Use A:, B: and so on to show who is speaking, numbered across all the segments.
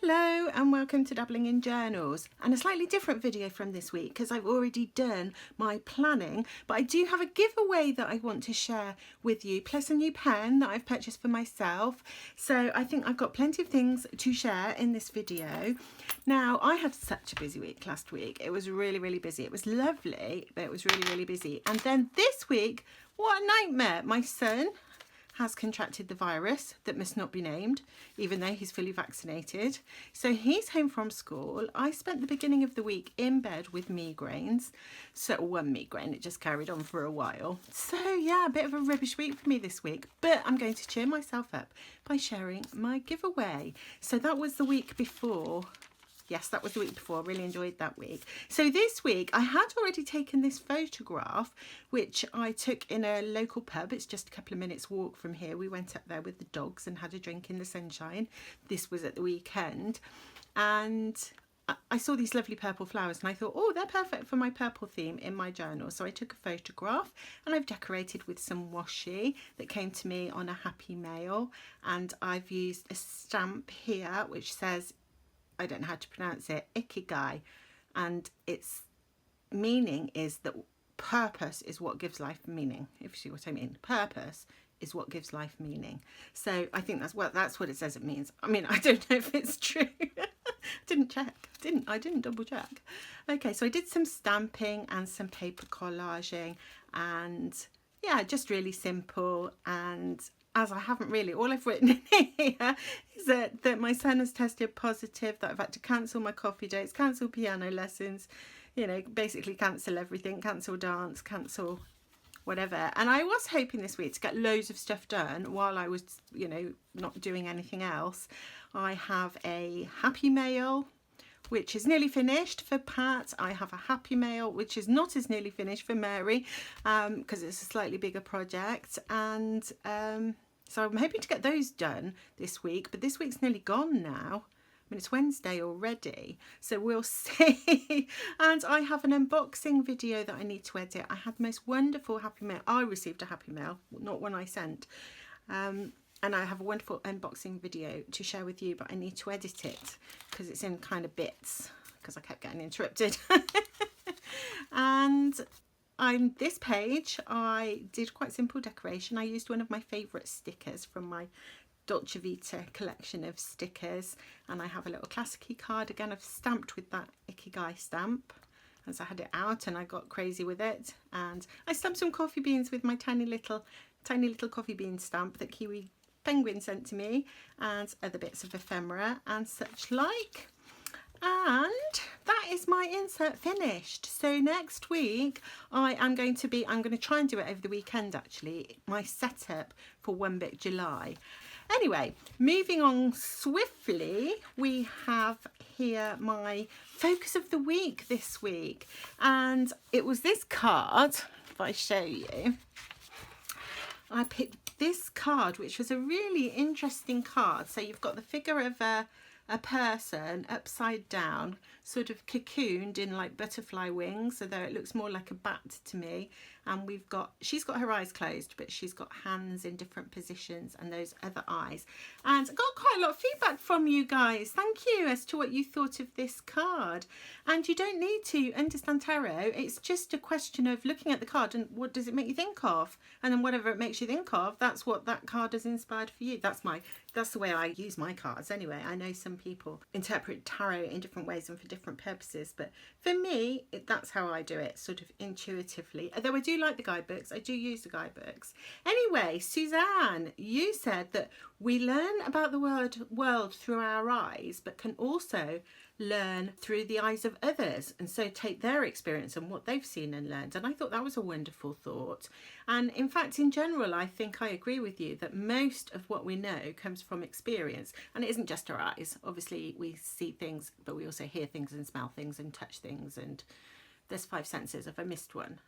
A: Hello and welcome to Dabbling in Journals, and a slightly different video from this week because I've already done my planning, but I do have a giveaway that I want to share with you, plus a new pen that I've purchased for myself. So I think I've got plenty of things to share in this video. Now, I had such a busy week last week. It was really busy. It was lovely, but it was really busy. And then this week, what a nightmare. My son has contracted the virus that must not be named, even though he's fully vaccinated. So he's home from school. I spent the beginning of the week in bed with migraines. So one migraine, it just carried on for a while. So yeah, a bit of a rubbish week for me this week, but I'm going to cheer myself up by sharing my giveaway. So that was the week before. Yes, that was the week before. I really enjoyed that week. So this week I had already taken this photograph, which I took in a local pub. It's just a couple of minutes walk from here. We went up there with the dogs and had a drink in the sunshine. This was at the weekend. And I saw these lovely purple flowers and I thought, oh, they're perfect for my purple theme in my journal. So I took a photograph and I've decorated with some washi that came to me on a happy mail. And I've used a stamp here which says, I don't know how to pronounce it, ikigai, and its meaning is that purpose is what gives life meaning, if you see what I mean. Purpose is what gives life meaning. So I think that's what it says it means. I mean, I don't know if it's true. I didn't double check. Okay, so I did some stamping and some paper collaging, and yeah, just really simple. And as I haven't really, all I've written in here is that my son has tested positive, that I've had to cancel my coffee dates, cancel piano lessons, you know, basically cancel everything, cancel dance, cancel whatever. And I was hoping this week to get loads of stuff done while I was, you know, not doing anything else. I have a happy mail which is nearly finished for Pat. I have a happy mail which is not as nearly finished for Mary, because it's a slightly bigger project. And so I'm hoping to get those done this week, but this week's nearly gone now. I mean, it's Wednesday already, so we'll see. And I have an unboxing video that I need to edit. I had the most wonderful happy mail. I received a happy mail, not one I sent. And I have a wonderful unboxing video to share with you, but I need to edit it because it's in kind of bits because I kept getting interrupted. And on this page, I did quite simple decoration. I used one of my favourite stickers from my Dolce Vita collection of stickers. And I have a little classic card. Again, I've stamped with that Ikigai stamp as I had it out and I got crazy with it. And I stamped some coffee beans with my tiny little coffee bean stamp that Kiwi Penguin sent to me, and other bits of ephemera and such like. And that is my insert finished. So next week I'm going to try and do it over the weekend actually, my setup for One Bit July. Anyway, moving on swiftly, we have here my focus of the week this week, and it was this card. If I show you, I picked this card, which was a really interesting card. So you've got the figure of a person upside down, sort of cocooned in like butterfly wings, although it looks more like a bat to me. And she's got her eyes closed, but she's got hands in different positions and those other eyes. And I got quite a lot of feedback from you guys. Thank you as to what you thought of this card. And you don't need to understand tarot. It's just a question of looking at the card and what does it make you think of? And then whatever it makes you think of, that's what that card has inspired for you. That's the way I use my cards anyway. I know some people interpret tarot in different ways and for different purposes, but for me, that's how I do it, sort of intuitively. Although I do like the guidebooks, I do use the guidebooks. Anyway, Suzanne, you said that we learn about the world through our eyes, but can also learn through the eyes of others, and so take their experience and what they've seen and learned. And I thought that was a wonderful thought. And in fact, in general, I think I agree with you that most of what we know comes from experience, and it isn't just our eyes. Obviously we see things, but we also hear things and smell things and touch things, and there's 5 senses. If I missed one,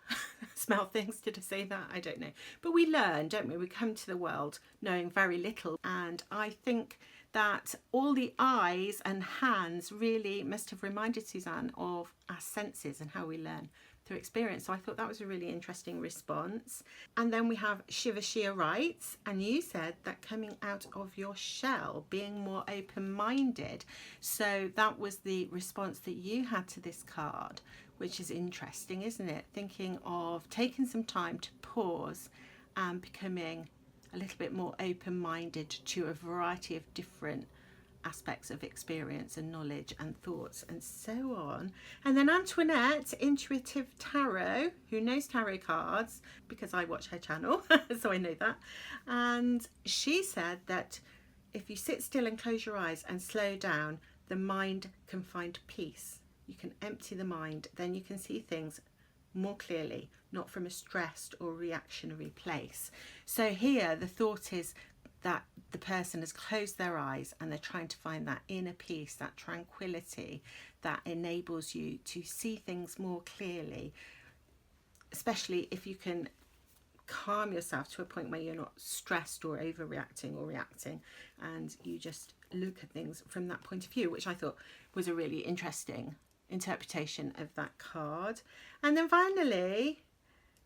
A: smell things, did I say that? I don't know. But we learn, don't we? We come to the world knowing very little, and I think that all the eyes and hands really must have reminded Suzanne of our senses and how we learn through experience. So I thought that was a really interesting response. And then we have Shiva Shia writes, and you said that coming out of your shell, being more open-minded. So that was the response that you had to this card, which is interesting, isn't it? Thinking of taking some time to pause and becoming a little bit more open-minded to a variety of different aspects of experience and knowledge and thoughts and so on. And then Antoinette, Intuitive Tarot, who knows tarot cards because I watch her channel, so I know that. And she said that if you sit still and close your eyes and slow down, the mind can find peace. You can empty the mind, then you can see things more clearly, not from a stressed or reactionary place. So here the thought is that the person has closed their eyes and they're trying to find that inner peace, that tranquility that enables you to see things more clearly, especially if you can calm yourself to a point where you're not stressed or overreacting or reacting, and you just look at things from that point of view, which I thought was a really interesting interpretation of that card. And then finally,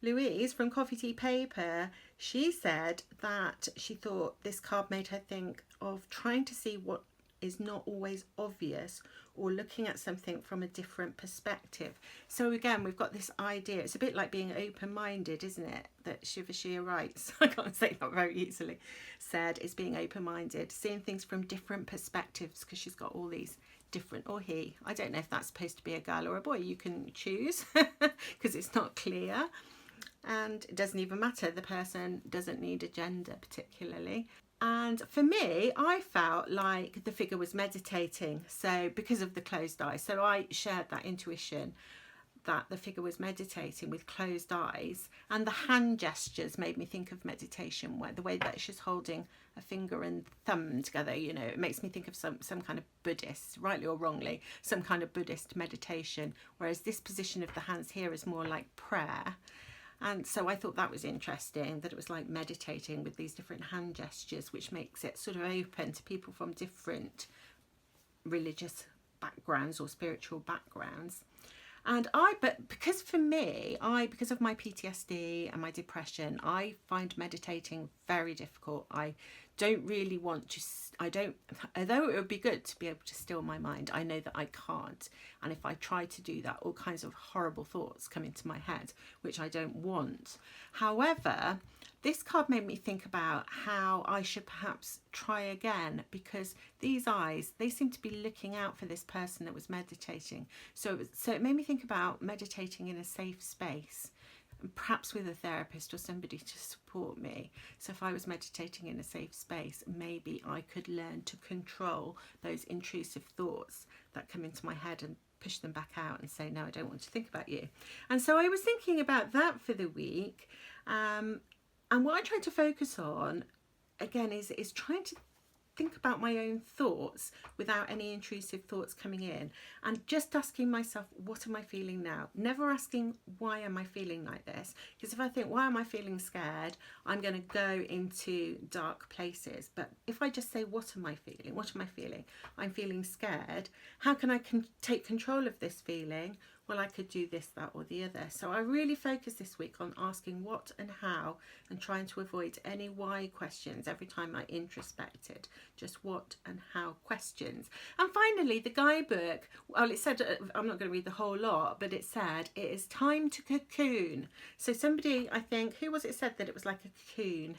A: Louise from Coffee Tea Paper, she said that she thought this card made her think of trying to see what is not always obvious, or looking at something from a different perspective. So again, we've got this idea, it's a bit like being open-minded, isn't it, that Shiva Shia writes, I can't say that very easily, said is being open-minded, seeing things from different perspectives, because she's got all these different, or he, I don't know if that's supposed to be a girl or a boy, you can choose because it's not clear, and it doesn't even matter, the person doesn't need a gender particularly. And for me, I felt like the figure was meditating, so because of the closed eyes, so I shared that intuition that the figure was meditating with closed eyes, and the hand gestures made me think of meditation, where the way that she's holding a finger and thumb together, you know, it makes me think of some kind of Buddhist, rightly or wrongly, some kind of Buddhist meditation, whereas this position of the hands here is more like prayer. And so I thought that was interesting, that it was like meditating with these different hand gestures, which makes it sort of open to people from different religious backgrounds or spiritual backgrounds. But because for me, because of my PTSD and my depression, I find meditating very difficult. I don't really want to, although it would be good to be able to still my mind, I know that I can't. And if I try to do that, all kinds of horrible thoughts come into my head, which I don't want. However, this card made me think about how I should perhaps try again, because these eyes, they seem to be looking out for this person that was meditating. So it made me think about meditating in a safe space, perhaps with a therapist or somebody to support me. So if I was meditating in a safe space, maybe I could learn to control those intrusive thoughts that come into my head and push them back out and say, no, I don't want to think about you. And so I was thinking about that for the week. And what I try to focus on, again, is trying to think about my own thoughts without any intrusive thoughts coming in, and just asking myself, what am I feeling now? Never asking, why am I feeling like this? Because if I think, why am I feeling scared? I'm going to go into dark places. But if I just say, what am I feeling? What am I feeling? I'm feeling scared. How can I take control of this feeling? Well, I could do this, that, or the other. So I really focus this week on asking what and how, and trying to avoid any why questions every time I introspected. Just what and how questions. And finally, the guidebook, well, it said, I'm not going to read the whole lot, but it said, it is time to cocoon. So somebody, I think, who was it said that it was like a cocoon?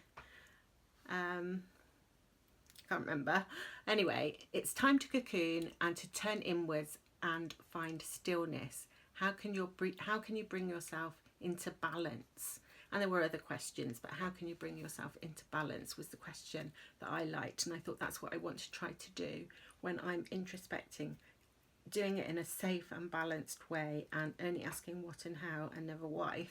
A: Can't remember. Anyway, it's time to cocoon and to turn inwards and find stillness. How can you bring yourself into balance? And there were other questions, but how can you bring yourself into balance was the question that I liked. And I thought that's what I want to try to do when I'm introspecting, doing it in a safe and balanced way, and only asking what and how and never why.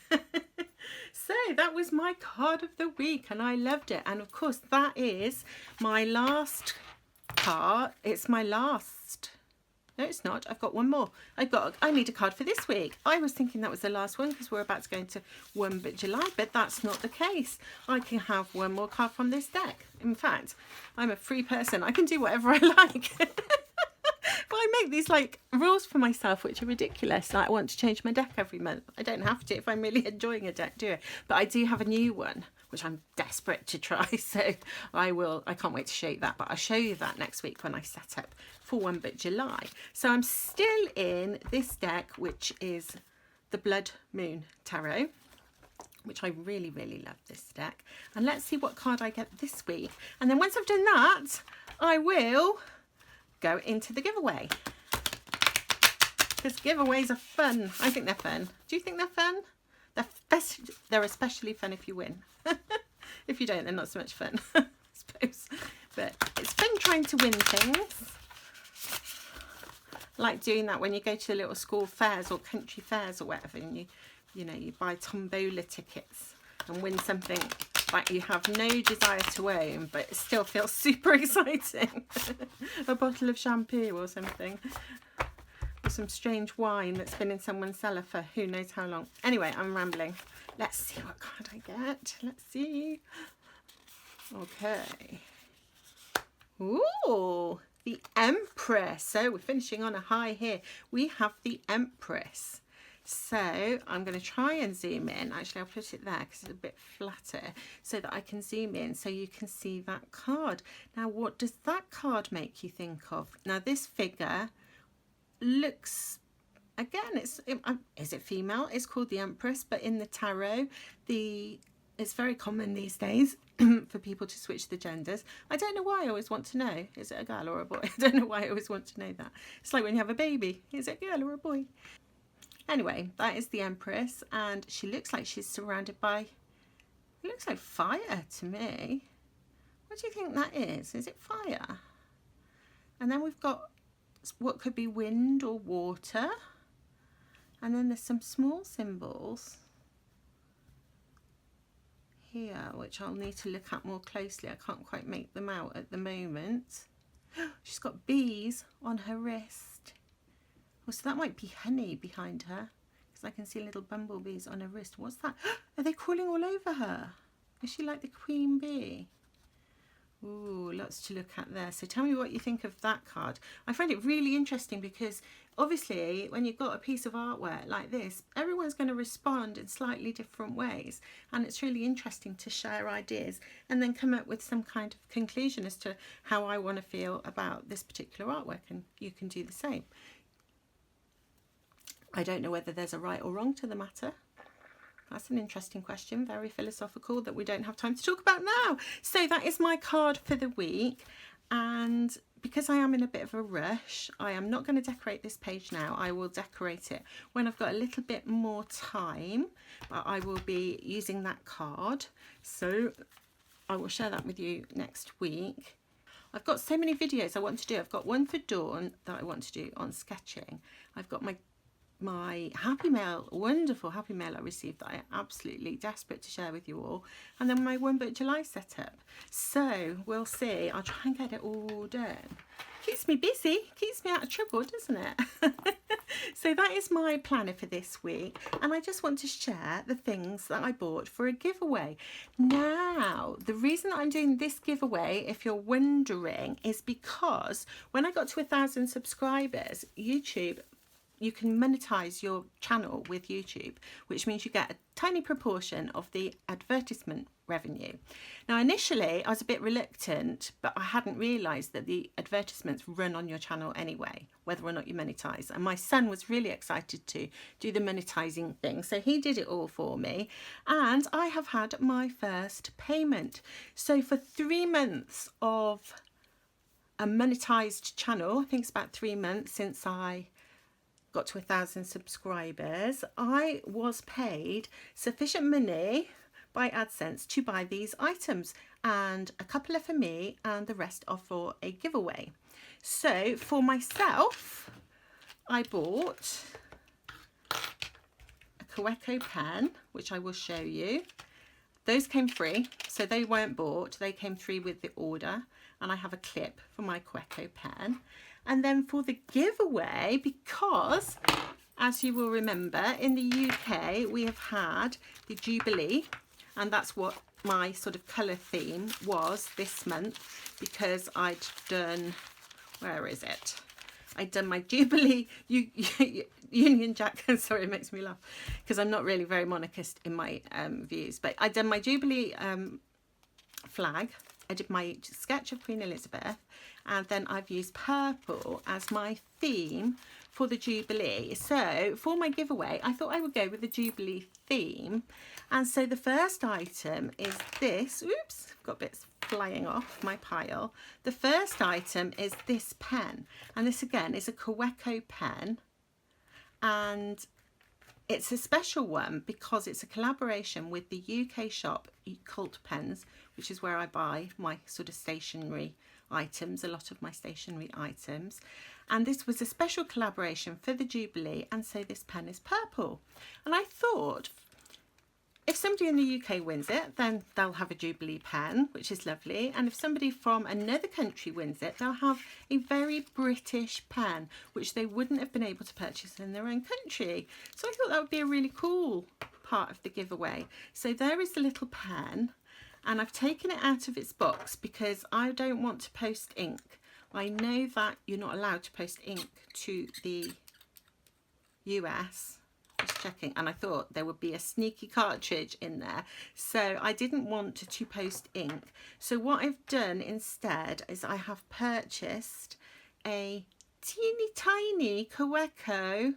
A: So that was my card of the week, and I loved it. And of course, that is my last card. It's my last. No, it's not. I've got one more. I need a card for this week. I was thinking that was the last one because we're about to go into 1 July, but that's not the case. I can have one more card from this deck. In fact, I'm a free person. I can do whatever I like. But I make these like rules for myself which are ridiculous. Like I want to change my deck every month. I don't have to if I'm really enjoying a deck, do it. But I do have a new one which I'm desperate to try, so I can't wait to show you that, but I'll show you that next week when I set up for 1 Book July. So I'm still in this deck, which is the Blood Moon Tarot, which I really, really love this deck. And let's see what card I get this week. And then once I've done that, I will go into the giveaway. Because giveaways are fun. I think they're fun. Do you think they're fun? They're especially fun if you win. If you don't, they're not so much fun, I suppose. But it's fun trying to win things. I like doing that when you go to the little school fairs or country fairs or whatever, and you buy tombola tickets and win something that you have no desire to own, but it still feels super exciting. A bottle of shampoo or something. Or some strange wine that's been in someone's cellar for who knows how long. Anyway, I'm rambling. Let's see what card I get. Let's see. Okay. Ooh, the Empress. So we're finishing on a high here. We have the Empress. So I'm going to try and zoom in. Actually, I'll put it there because it's a bit flatter so that I can zoom in so you can see that card. Now, what does that card make you think of? Now, this figure looks, again, is it female? It's called the Empress, but in the tarot, it's very common these days for people to switch the genders. I don't know why I always want to know. Is it a girl or a boy? I don't know why I always want to know that. It's like when you have a baby. Is it a girl or a boy? Anyway, that is the Empress, and she looks like she's surrounded by, it looks like fire to me. What do you think that is? Is it fire? And then we've got what could be wind or water, and then there's some small symbols here which I'll need to look at more closely. I can't quite make them out at the moment. She's got bees on her wrist. Oh, so that might be honey behind her, because I can see little bumblebees on her wrist. What's that? Are they crawling all over her? Is she like the queen bee? Ooh, lots to look at there. So tell me what you think of that card. I find it really interesting because obviously when you've got a piece of artwork like this, everyone's going to respond in slightly different ways. And it's really interesting to share ideas and then come up with some kind of conclusion as to how I want to feel about this particular artwork. And you can do the same. I don't know whether there's a right or wrong to the matter. That's an interesting question, very philosophical, that we don't have time to talk about now. So that is my card for the week. And because I am in a bit of a rush, I am not going to decorate this page now. I will decorate it when I've got a little bit more time, but I will be using that card. So I will share that with you next week. I've got so many videos I want to do. I've got one for Dawn that I want to do on sketching. I've got my happy mail, wonderful happy mail I received that I am absolutely desperate to share with you all, and then my 1 Book July setup. So we'll see. I'll try and get it all done. Keeps me busy, keeps me out of trouble, doesn't it? So that is my planner for this week, and I just want to share the things that I bought for a giveaway. Now, the reason that I'm doing this giveaway, if you're wondering, is because when I got to 1,000 subscribers, YouTube, you can monetize your channel with YouTube, which means you get a tiny proportion of the advertisement revenue. Now, initially, I was a bit reluctant, but I hadn't realized that the advertisements run on your channel anyway, whether or not you monetize. And my son was really excited to do the monetizing thing, so he did it all for me. And I have had my first payment. So for 3 months of a monetized channel, I think it's about 3 months since I got to 1,000 subscribers, I was paid sufficient money by AdSense to buy these items, and a couple are for me and the rest are for a giveaway. So for myself, I bought a Kaweco pen, which I will show you. Those came free, so they weren't bought, they came free with the order, and I have a clip for my Kaweco pen. And then for the giveaway, because as you will remember, in the UK we have had the Jubilee, and that's what my sort of colour theme was this month, because I'd done, where is it? I'd done my Jubilee Union Jack. Sorry, it makes me laugh because I'm not really very monarchist in my views, but I'd done my Jubilee flag. I did my sketch of Queen Elizabeth, and then I've used purple as my theme for the Jubilee. So for my giveaway, I thought I would go with the Jubilee theme. And so the first item is this. Oops, I've got bits flying off my pile. The first item is this pen, and this again is a Kaweco pen, and it's a special one because it's a collaboration with the UK shop Cult Pens, which is where I buy my sort of stationery items, a lot of my stationery items. And this was a special collaboration for the Jubilee, and so this pen is purple. And I thought, if somebody in the UK wins it, then they'll have a Jubilee pen, which is lovely. And if somebody from another country wins it, they'll have a very British pen, which they wouldn't have been able to purchase in their own country. So I thought that would be a really cool part of the giveaway. So there is the little pen, and I've taken it out of its box because I don't want to post ink. I know that you're not allowed to post ink to the US. Just checking, and I thought there would be a sneaky cartridge in there, so I didn't want to post ink. So what I've done instead is I have purchased a teeny tiny Kaweco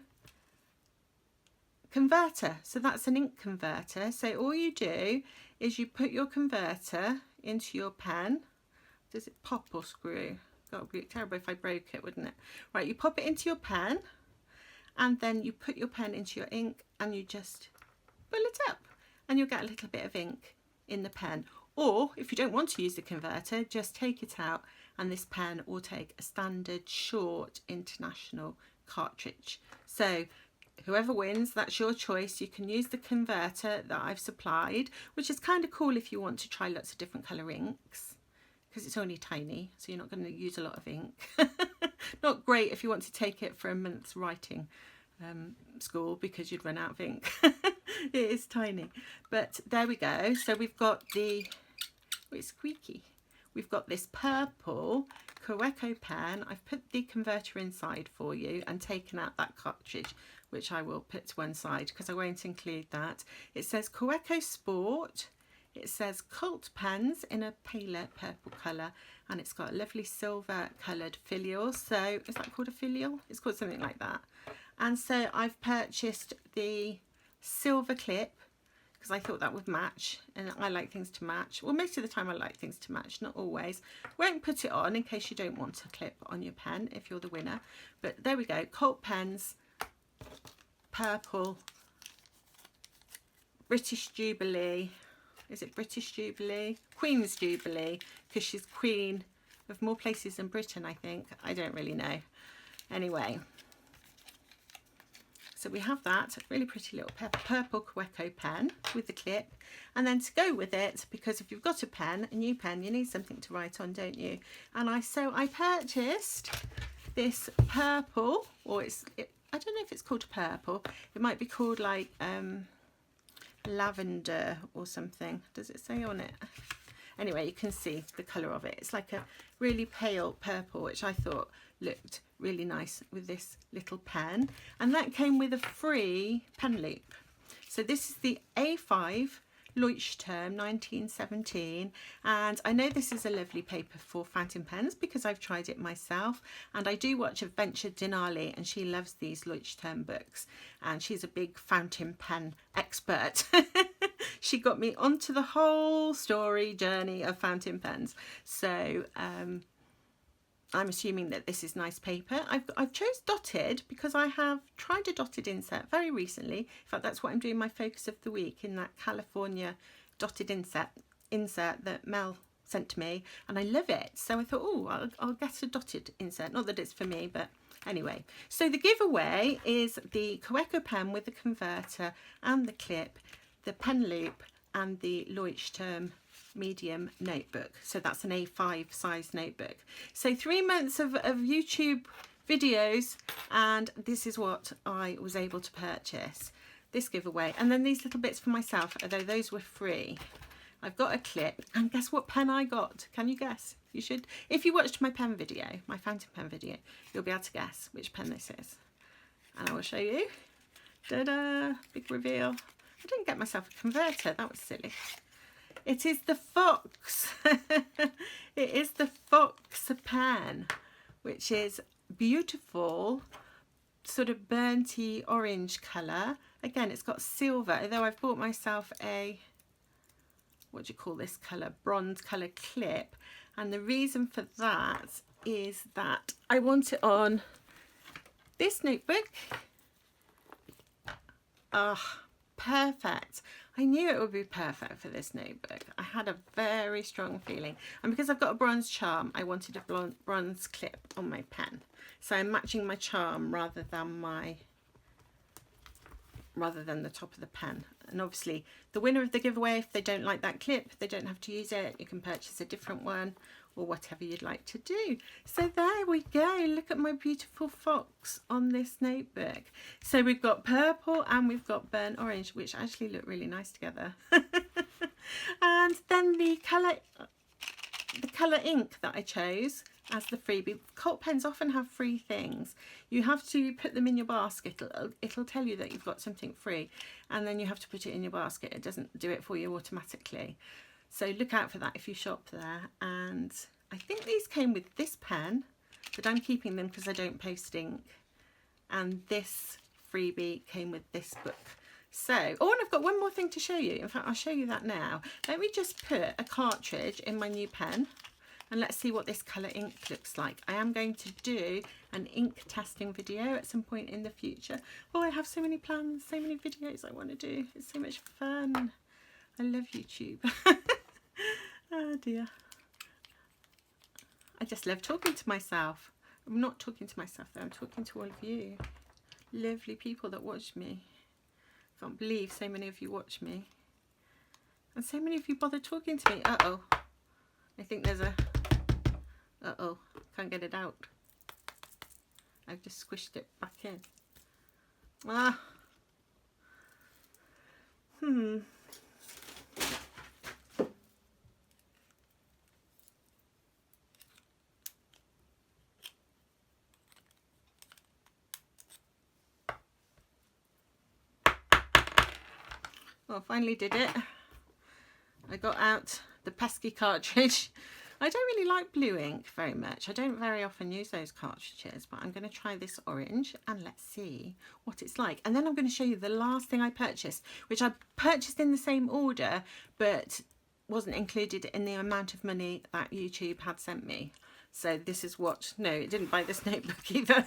A: converter. So that's an ink converter. So all you do is you put your converter into your pen. Does it pop or screw? That would be terrible if I broke it, wouldn't it? Right, you pop it into your pen, and then you put your pen into your ink and you just pull it up, and you'll get a little bit of ink in the pen. Or if you don't want to use the converter, just take it out, and this pen will take a standard short international cartridge. So whoever wins, that's your choice. You can use the converter that I've supplied, which is kind of cool if you want to try lots of different colour inks, because it's only tiny, so you're not going to use a lot of ink. Not great if you want to take it for a month's writing school, because you'd run out of ink. It is tiny, but there we go. So we've got the, oh, it's squeaky. We've got this purple Kaweco pen. I've put the converter inside for you and taken out that cartridge, which I will put to one side because I won't include that. It says Kaweco Sport. It says Cult Pens in a paler purple colour, and it's got a lovely silver coloured filial. So is that called a filial? It's called something like that. And so I've purchased the silver clip because I thought that would match, and I like things to match. Well, most of the time I like things to match, not always. Won't put it on in case you don't want a clip on your pen if you're the winner. But there we go, Cult Pens, purple, British Jubilee. Is it British Jubilee? Queen's Jubilee, because she's queen of more places than Britain, I think. I don't really know. Anyway, so we have that really pretty little purple Kaweco pen with the clip. And then to go with it, because if you've got a new pen, you need something to write on, don't you? And so I purchased this purple, or I don't know if it's called purple. It might be called like lavender or something. Does it say on it? Anyway, you can see the colour of it. It's like a really pale purple, which I thought looked really nice with this little pen. And that came with a free pen loop. So this is the A5 Leuchtturm 1917, and I know this is a lovely paper for fountain pens because I've tried it myself, and I do watch Adventure Denali, and she loves these Leuchtturm books, and she's a big fountain pen expert. She got me onto the whole journey of fountain pens. So I'm assuming that this is nice paper. I've chose dotted because I have tried a dotted insert very recently. In fact, that's what I'm doing my focus of the week, in that California dotted insert that Mel sent to me, and I love it. So I thought, oh, I'll get a dotted insert. Not that it's for me, but anyway. So the giveaway is the Kaweco pen with the converter and the clip, the pen loop, and the Leuchtturm medium notebook. So that's an A5 size notebook. So 3 months of YouTube videos, and this is what I was able to purchase, this giveaway. And then these little bits for myself, although those were free. I've got a clip, and guess what pen I got? Can you guess? You should. If you watched my pen video, my fountain pen video, you'll be able to guess which pen this is. And I will show you. Ta-da! Big reveal. I didn't get myself a converter. That was silly. It is the Fox. It is the Fox pen, which is beautiful, sort of burnty orange colour. Again, it's got silver, although I've bought myself a, what do you call this colour? Bronze colour clip. And the reason for that is that I want it on this notebook. Ah, perfect. I knew it would be perfect for this notebook. I had a very strong feeling. And because I've got a bronze charm, I wanted a bronze clip on my pen. So I'm matching my charm rather than the top of the pen. And obviously the winner of the giveaway, if they don't like that clip, they don't have to use it. You can purchase a different one or whatever you'd like to do. So there we go. Look at my beautiful Fox on this notebook. So we've got purple and we've got burnt orange, which actually look really nice together. And then the colour ink that I chose as the freebie. Cult pens often have free things. You have to put them in your basket. It'll tell you that you've got something free, and then you have to put it in your basket. It doesn't do it for you automatically. So look out for that if you shop there. And I think these came with this pen, but I'm keeping them because I don't post ink. And this freebie came with this book. So, oh, and I've got one more thing to show you. In fact, I'll show you that now. Let me just put a cartridge in my new pen and let's see what this colour ink looks like. I am going to do an ink testing video at some point in the future. Oh, I have so many plans, so many videos I want to do. It's so much fun. I love YouTube. Oh dear. I just love talking to myself. I'm not talking to myself though, I'm talking to all of you. Lovely people that watch me. Can't believe so many of you watch me. And so many of you bother talking to me. Uh-oh. I think there's a... Uh-oh. Can't get it out. I've just squished it back in. Ah. Well, finally did it. I got out the pesky cartridge. I don't really like blue ink very much. I don't very often use those cartridges, but I'm going to try this orange and let's see what it's like. And then I'm going to show you the last thing I purchased, which I purchased in the same order, but wasn't included in the amount of money that YouTube had sent me. So this is what, no, it didn't buy this notebook either.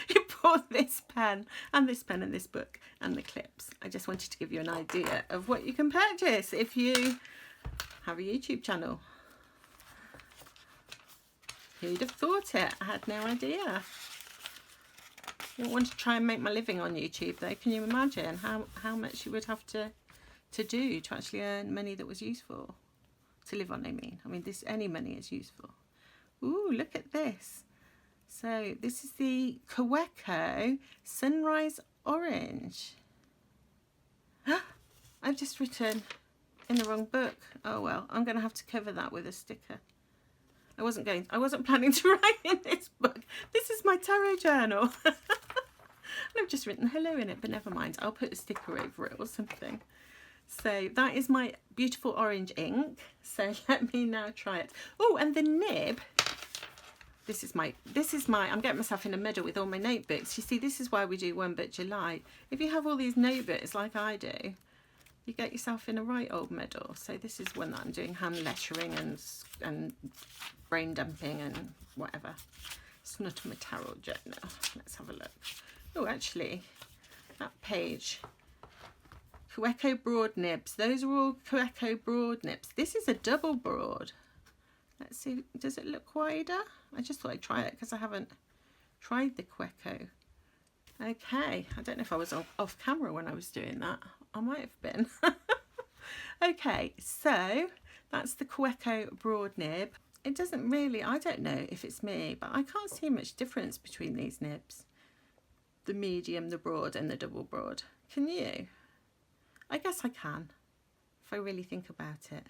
A: It bought this pen and this pen and this book and the clips. I just wanted to give you an idea of what you can purchase if you have a YouTube channel. Who'd have thought it? I had no idea. I don't want to try and make my living on YouTube though. Can you imagine how much you would have to do to actually earn money that was useful? To live on, I mean this, any money is useful. Ooh, look at this. So this is the Kaweco Sunrise Orange. I've just written in the wrong book. Oh well, I'm going to have to cover that with a sticker. I wasn't planning to write in this book. This is my tarot journal. And I've just written hello in it, but never mind. I'll put a sticker over it or something. So that is my beautiful orange ink. So let me now try it. Oh, and the nib. This is my, I'm getting myself in a muddle with all my notebooks. You see, this is why we do One Book July. If you have all these notebooks like I do, you get yourself in a right old muddle. So this is one that I'm doing hand lettering and brain dumping and whatever. It's not a tarot journal. Let's have a look. Oh, actually, that page. Kaweco broad nibs. Those are all Kaweco broad nibs. This is a double broad. Let's see, does it look wider? I just thought I'd try it because I haven't tried the Kaweco. Okay, I don't know if I was off camera when I was doing that. I might have been. Okay, so that's the Kaweco broad nib. It doesn't really, I don't know if it's me, but I can't see much difference between these nibs. The medium, the broad and the double broad. Can you? I guess I can. if I really think about it.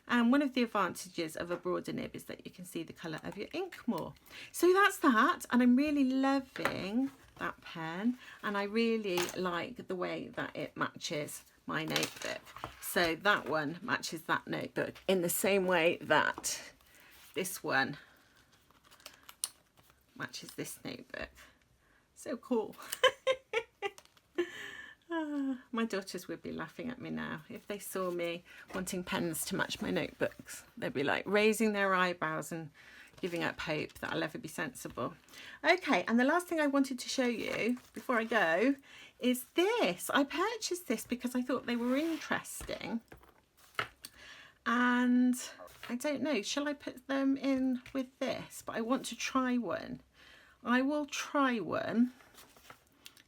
A: And one of the advantages of a broader nib is that you can see the colour of your ink more. So that's that, and I'm really loving that pen, and I really like the way that it matches my notebook. So that one matches that notebook in the same way that this one matches this notebook. So cool. My daughters would be laughing at me now if they saw me wanting pens to match my notebooks. They'd be like raising their eyebrows and giving up hope that I'll ever be sensible. Okay, and the last thing I wanted to show you before I go is this. I purchased this because I thought they were interesting, and I don't know, shall I put them in with this? But I want to try one. I will try one.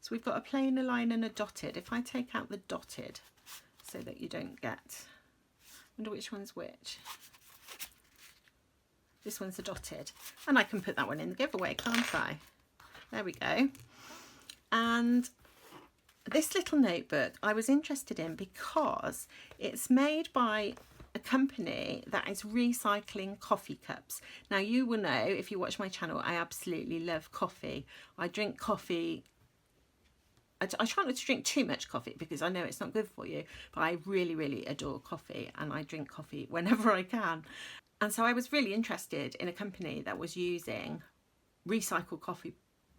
A: So we've got a plain, a line and a dotted. If I take out the dotted so that you don't get, I wonder which one's which. This one's the dotted, and I can put that one in the giveaway, can't I? There we go. And this little notebook I was interested in because it's made by a company that is recycling coffee cups. Now, you will know, if you watch my channel, I absolutely love coffee. I drink coffee. I try not to drink too much coffee because I know it's not good for you, but I really, really adore coffee, and I drink coffee whenever I can. And so I was really interested in a company that was using recycled coffee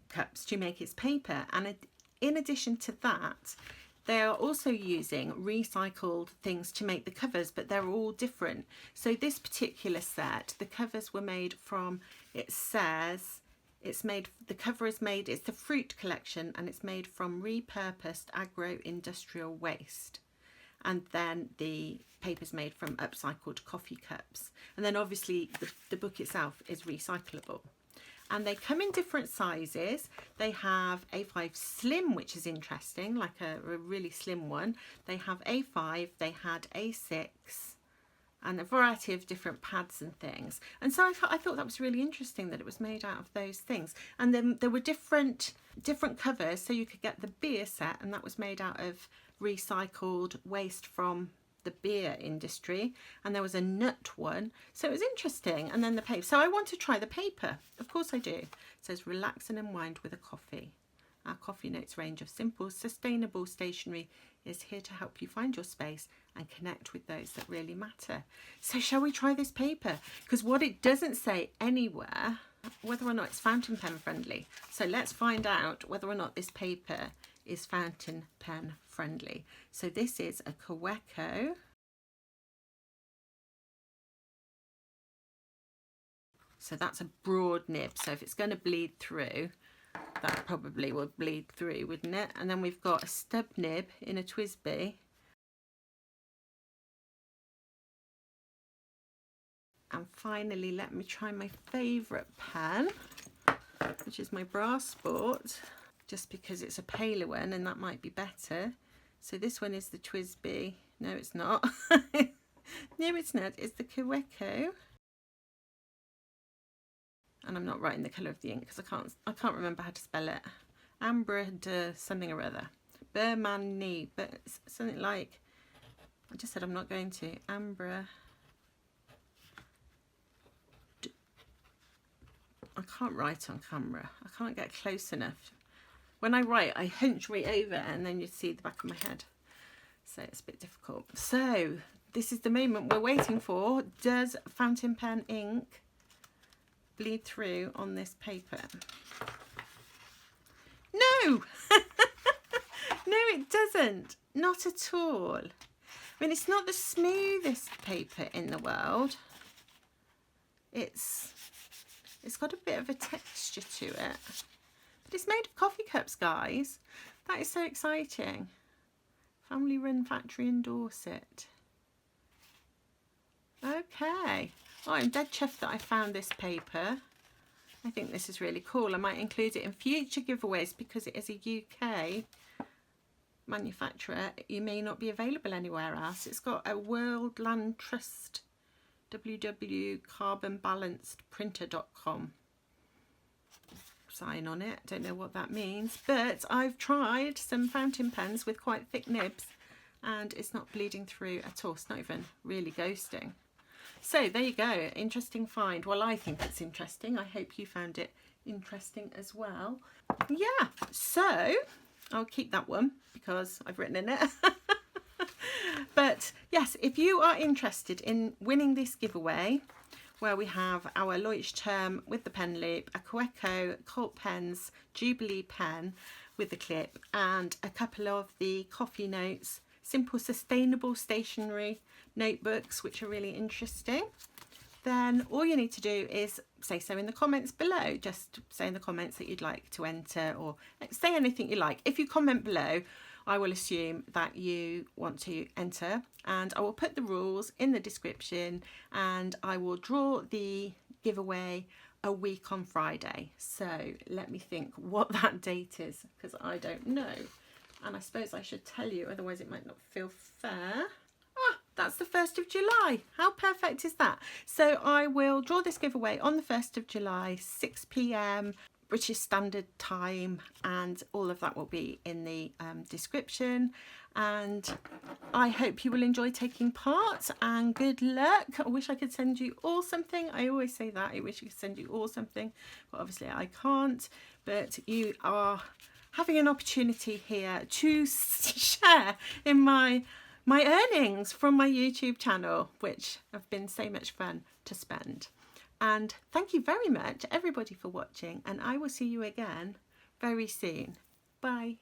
A: cups to make its paper. And in addition to that, they are also using recycled things to make the covers, but they're all different. So this particular set, the covers were made from, it says, it's made, the cover is made, it's the fruit collection, and it's made from repurposed agro-industrial waste. And then the paper's made from upcycled coffee cups. And then obviously the book itself is recyclable. And they come in different sizes. They have A5 slim, which is interesting, like a really slim one. They have A5, they had A6, and a variety of different pads and things. And so I thought that was really interesting that it was made out of those things. And then there were different covers, so you could get the beer set, and that was made out of recycled waste from the beer industry. And there was a nut one, so it was interesting. And then the paper. So I want to try the paper. Of course I do. It says relax and unwind with a coffee. Our Coffee Notes range of simple, sustainable stationery is here to help you find your space and connect with those that really matter. So shall we try this paper? Because what it doesn't say anywhere, whether or not it's fountain pen friendly. So let's find out whether or not this paper is fountain pen friendly. So this is a Kaweco. So that's a broad nib. So if it's going to bleed through, that probably will bleed through, wouldn't it? And then we've got a stub nib in a TWSBI. And finally, let me try my favourite pen, which is my Brass Sport, just because it's a paler one and that might be better. So this one is the TWSBI. No, it's not. No, it's not. It's the Kaweco. And I'm not writing the colour of the ink because I can't remember how to spell it. Ambra de something or other. Bermanni, but it's something like, I just said I'm not going to. Ambra. I can't write on camera. I can't get close enough. When I write, I hunch right over and then you see the back of my head. So it's a bit difficult. So this is the moment we're waiting for. Does fountain pen ink bleed through on this paper? No! No, it doesn't. Not at all. I mean, it's not the smoothest paper in the world. It's got a bit of a texture to it. But it's made of coffee cups, guys. That is so exciting. Family run factory in Dorset. Okay. Oh, I'm dead chuffed that I found this paper. I think this is really cool. I might include it in future giveaways because it is a UK manufacturer. You may not be available anywhere else. It's got a World Land Trust www.carbonbalancedprinter.com sign on it. Don't know what that means, but I've tried some fountain pens with quite thick nibs and it's not bleeding through at all. It's not even really ghosting. So there you go, interesting find. Well, I think it's interesting. I hope you found it interesting as well. Yeah, so I'll keep that one because I've written in it. But yes, if you are interested in winning this giveaway, where we have our Leuchtturm with the pen loop, a Kaweco Colt Pens Jubilee pen with the clip, and a couple of the coffee notes, simple sustainable stationery notebooks, which are really interesting, then all you need to do is say so in the comments below. Just say in the comments that you'd like to enter, or say anything you like. If you comment below, I will assume that you want to enter, and I will put the rules in the description, and I will draw the giveaway a week on Friday. So let me think what that date is, because I don't know, and I suppose I should tell you, otherwise it might not feel fair. That's the 1st of July. How perfect is that? So I will draw this giveaway on the 1st of July, 6 p.m. British Standard Time, and all of that will be in the description. And I hope you will enjoy taking part, and good luck. I wish I could send you all something. I always say that. I wish I could send you all something, but obviously I can't. But you are having an opportunity here to share in my earnings from my YouTube channel, which have been so much fun to spend. And thank you very much everybody for watching, and I will see you again very soon. Bye.